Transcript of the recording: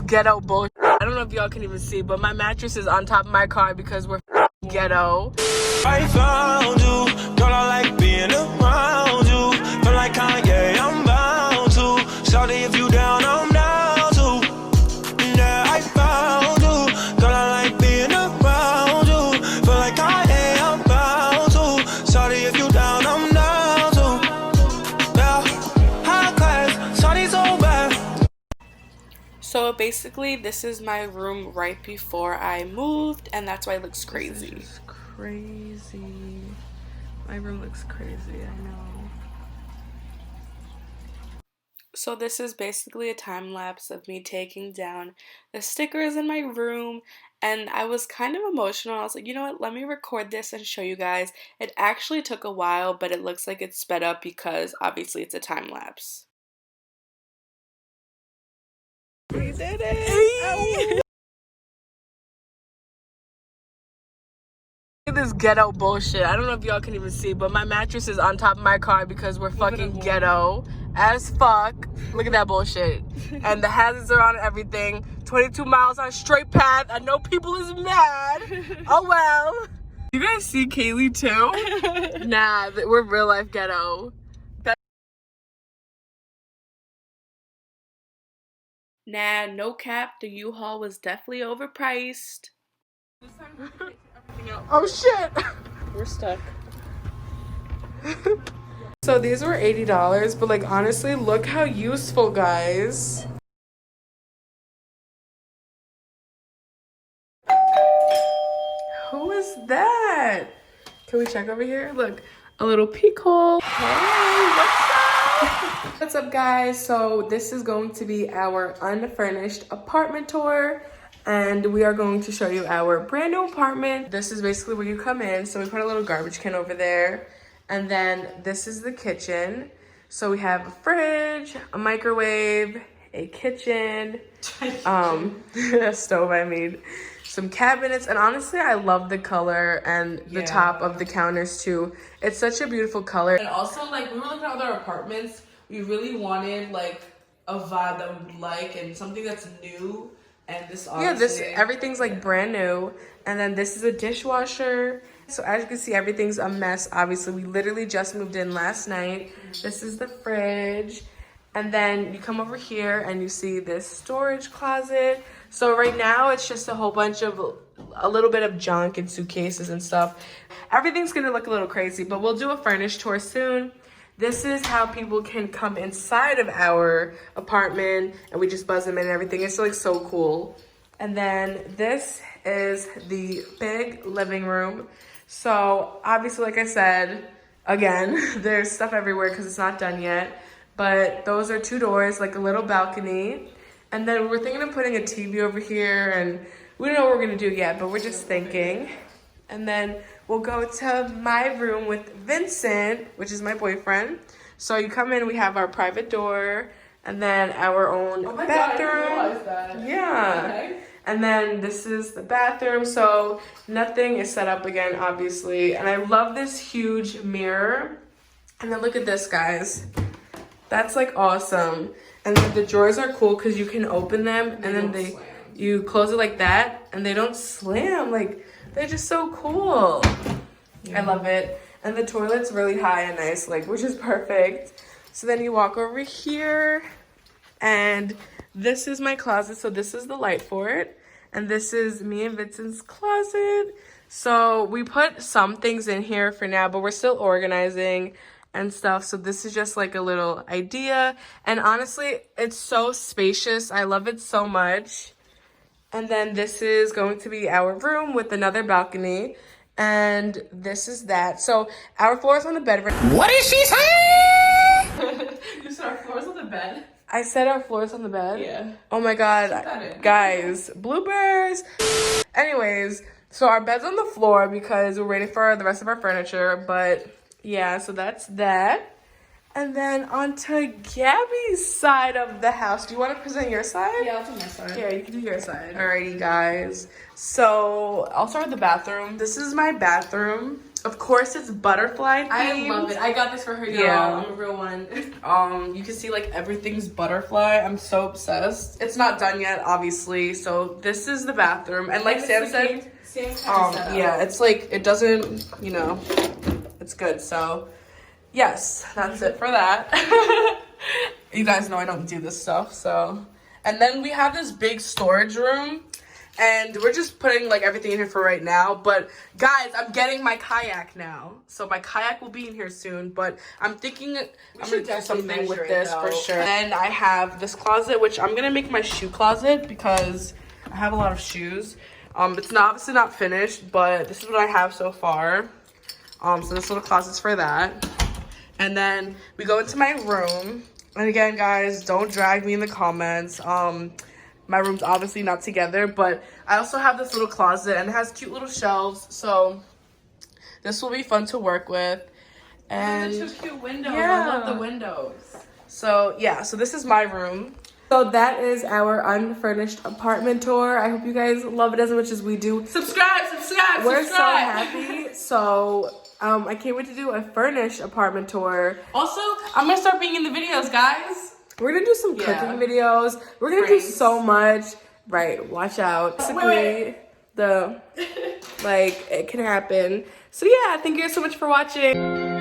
ghetto bullshit. I don't know if y'all can even see, but my mattress is on top of my car because we're ghetto. I found you, girl, I like being around you. Feel like Kanye, I'm bound to. Shawty, if you down, I'm down too. Yeah, I found you, girl, I like being around you. Feel like Kanye, I'm bound to. Shawty, if you down, I'm down too. Yeah, high class, shawty so bad. So basically, this is my room right before I moved, and that's why it looks crazy. This is crazy. My room looks crazy, I know. So this is basically a time lapse of me taking down the stickers in my room, and I was kind of emotional. I was like, you know what, let me record this and show you guys. It actually took a while, but it looks like it's sped up because obviously it's a time lapse. We did it! This ghetto bullshit. I don't know if y'all can even see, but my mattress is on top of my car because we're fucking ghetto as fuck. Look at that bullshit. And the hazards are on everything. 22 miles on a straight path. I know people is mad. Oh well. You guys see Kaylee too? Nah, we're real life ghetto. Nah, no cap, the U-Haul was definitely overpriced. Oh shit! We're stuck. So these were $80, but like honestly, look how useful, guys. Who is that? Can we check over here? Look, a little peek hole. Hey, what's up? What's up, guys? So this is going to be our unfurnished apartment tour, and we are going to show you our brand new apartment. This is basically where you come in. So we put a little garbage can over there, and then this is the kitchen. So we have a fridge, a microwave, a kitchen, a stove, I mean, some cabinets, and honestly, I love the color and the top of the counters too. It's such a beautiful color. And also, like, we were looking at other apartments. We really wanted like a vibe that we would like and something that's new. And this obviously, everything's like brand new. And then this is a dishwasher. So as you can see, everything's a mess. Obviously, we literally just moved in last night. This is the fridge. And then you come over here and you see this storage closet. So right now it's just a whole bunch of, a little bit of junk and suitcases and stuff. Everything's gonna look a little crazy, but we'll do a furnished tour soon. This is how people can come inside of our apartment, and we just buzz them in and everything. It's like so cool. And then this is the big living room. So obviously, like I said, again, there's stuff everywhere because it's not done yet. But those are 2 doors, like a little balcony. And then we're thinking of putting a TV over here, and we don't know what we're gonna do yet, but we're just thinking. And then we'll go to my room with Vincent, which is my boyfriend. So you come in, we have our private door, and then our own bathroom. God, I didn't realize that. Yeah. Okay. And then this is the bathroom. So nothing is set up again, obviously. And I love this huge mirror. And then look at this, guys. That's like awesome. And then the drawers are cool because you can open them and then you close it like that and they don't slam. Like, they're just so cool. Yeah. I love it. And the toilet's really high and nice, like, which is perfect. So then you walk over here, and this is my closet. So this is the light for it. And this is me and Vincent's closet. So we put some things in here for now, but we're still organizing and stuff. So this is just like a little idea. And honestly, it's so spacious. I love it so much. And then this is going to be our room with another balcony. And this is that. So our floor is on the bed. What is she saying? You said our floor is on the bed? I said our floor is on the bed? Yeah. Oh my God. Guys, bloopers. Anyways, so our bed's on the floor because we're waiting for the rest of our furniture. But yeah, so that's that. And then onto Gabby's side of the house. Do you want to present your side? Yeah, I'll do my side. Yeah, you can do your side. Alrighty, guys. So I'll start with the bathroom. This is my bathroom. Of course, it's butterfly themed. I love it. I got this for her, y'all. Yeah. I'm a real one. You can see like everything's butterfly. I'm so obsessed. It's not done yet, obviously. So this is the bathroom, and like Sam said, same kind of setup. yeah, it's like it doesn't, you know, it's good. So yes, that's it for that. You guys know I don't do this stuff. So, and then we have this big storage room. And we're just putting like everything in here for right now. But guys, I'm getting my kayak now. So my kayak will be in here soon. But I'm thinking I'm going to do something with this for sure. Then I have this closet, which I'm going to make my shoe closet because I have a lot of shoes. It's obviously not finished, but this is what I have so far. So this little closet's for that. And then we go into my room. And again, guys, don't drag me in the comments. My room's obviously not together, but I also have this little closet, and it has cute little shelves, so this will be fun to work with. And Such cute windows. yeah. I love the windows. So yeah, so this is my room. So that is our unfurnished apartment tour. I hope you guys love it as much as we do. Subscribe. We're so happy. So I can't wait to do a furnished apartment tour. Also, I'm gonna start being in the videos, guys. We're gonna do some cooking videos. We're gonna do so much. Right, watch out. Basically, it can happen. So yeah, thank you guys so much for watching.